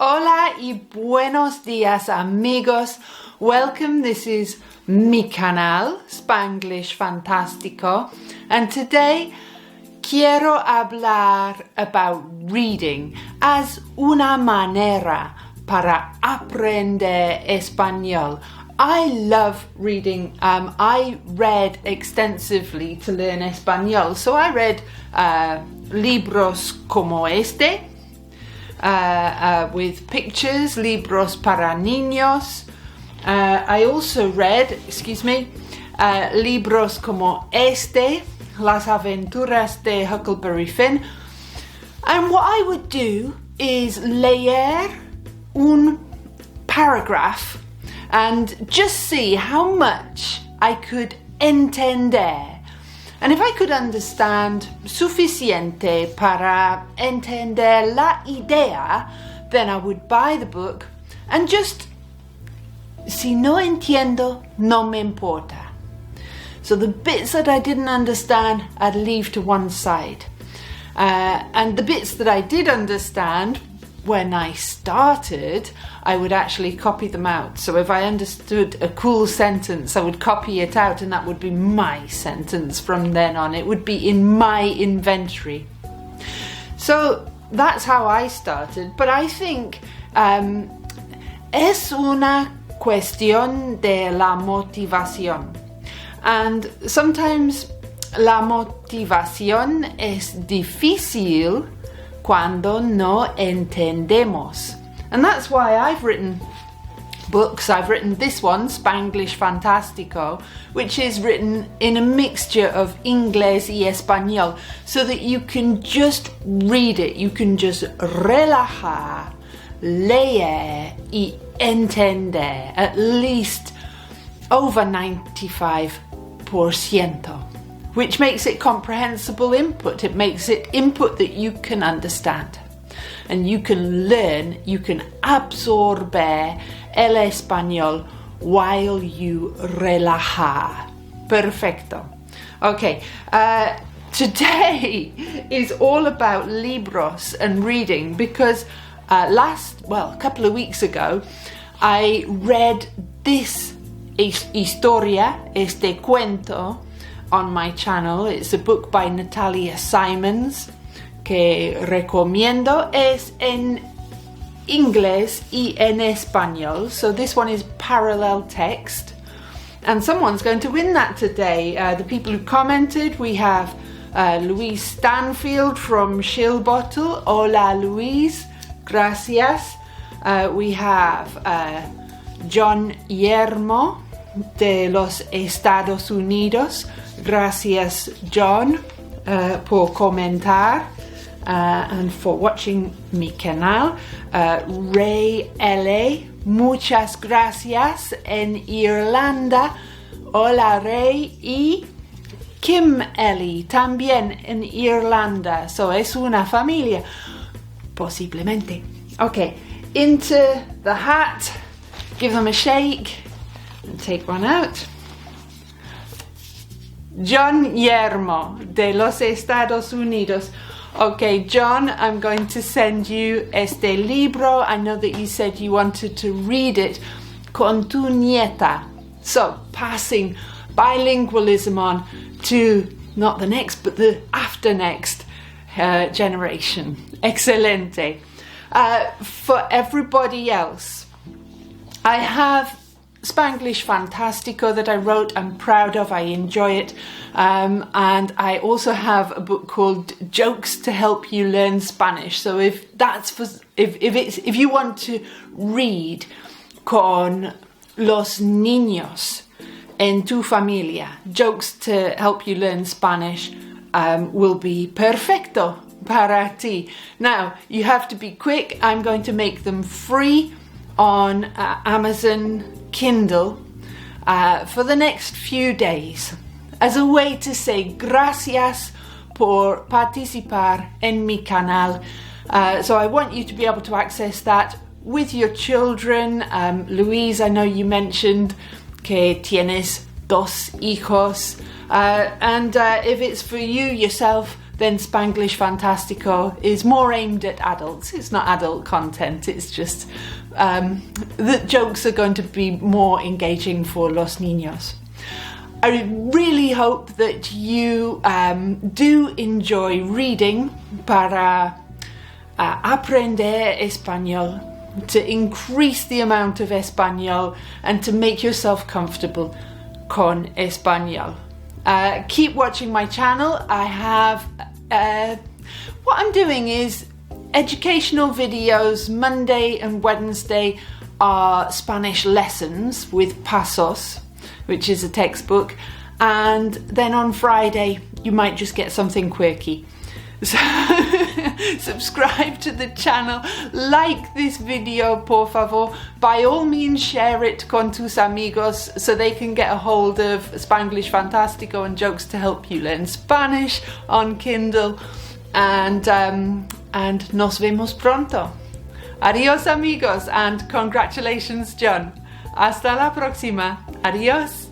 Hola y buenos días amigos. Welcome, this is mi canal, Spanglish Fantastico, and today quiero hablar about reading as una manera para aprender español. I love reading. I read extensively to learn español, so I read libros como este, with pictures, libros para niños. I also read, libros como este, Las aventuras de Huckleberry Finn. And what I would do is leer un paragraph and just see how much I could entender. And if I could understand suficiente para entender la idea, then I would buy the book and just, si no entiendo, no me importa. So the bits that I didn't understand, I'd leave to one side. And the bits that I did understand, when I started, I would actually copy them out. So if I understood a cool sentence, I would copy it out and that would be my sentence from then on. It would be in my inventory. So that's how I started. But I think es una cuestión de la motivación. And sometimes la motivación es difícil cuando no entendemos. And that's why I've written books. I've written this one, Spanglish Fantastico, which is written in a mixture of Inglés y Español, so that you can just read it, you can just relajar, leer y entender at least over 95%. Which makes it comprehensible input. It makes it input that you can understand. And you can learn, you can absorber el español while you relajar. Perfecto. Okay, today is all about libros and reading because a couple of weeks ago, I read this historia, este cuento, on my channel. It's a book by Natalia Simons que recomiendo. Es en inglés y en español, so this one is parallel text, and someone's going to win that today. The people who commented, we have Louise Stanfield from Shill Bottle. Hola Louise, gracias. We have John Yermo de los Estados Unidos. Gracias, John, por comentar and for watching mi canal. Ray L. Muchas gracias en Irlanda. Hola, Ray. Y Kim Ellie, también en Irlanda. So es una familia. Posiblemente. Okay, into the hat. Give them a shake. And take one out. John Yermo de los Estados Unidos. Okay, John, I'm going to send you este libro. I know that you said you wanted to read it con tu nieta. So, passing bilingualism on to not the next, but the after next generation. Excelente. For everybody else, I have Spanglish Fantastico that I wrote. I'm proud of, I enjoy it, and I also have a book called Jokes to Help You Learn Spanish. So if you want to read con los niños en tu familia, Jokes to Help You Learn Spanish will be perfecto para ti. Now you have to be quick. I'm going to make them free on Amazon Kindle for the next few days as a way to say gracias por participar en mi canal. So I want you to be able to access that with your children. Louise, I know you mentioned que tienes dos hijos, and if it's for you yourself, then Spanglish Fantastico is more aimed at adults. It's not adult content, it's just the jokes are going to be more engaging for los niños. I really hope that you do enjoy reading para aprender español, to increase the amount of español and to make yourself comfortable con español. Keep watching my channel. I have what I'm doing is educational videos. Monday and Wednesday are Spanish lessons with Pasos, which is a textbook, and then on Friday you might just get something quirky. So subscribe to the channel, like this video por favor, by all means share it con tus amigos so they can get a hold of Spanglish Fantastico and jokes to help you learn Spanish on Kindle, and nos vemos pronto. Adios amigos, and congratulations John. Hasta la próxima. Adios.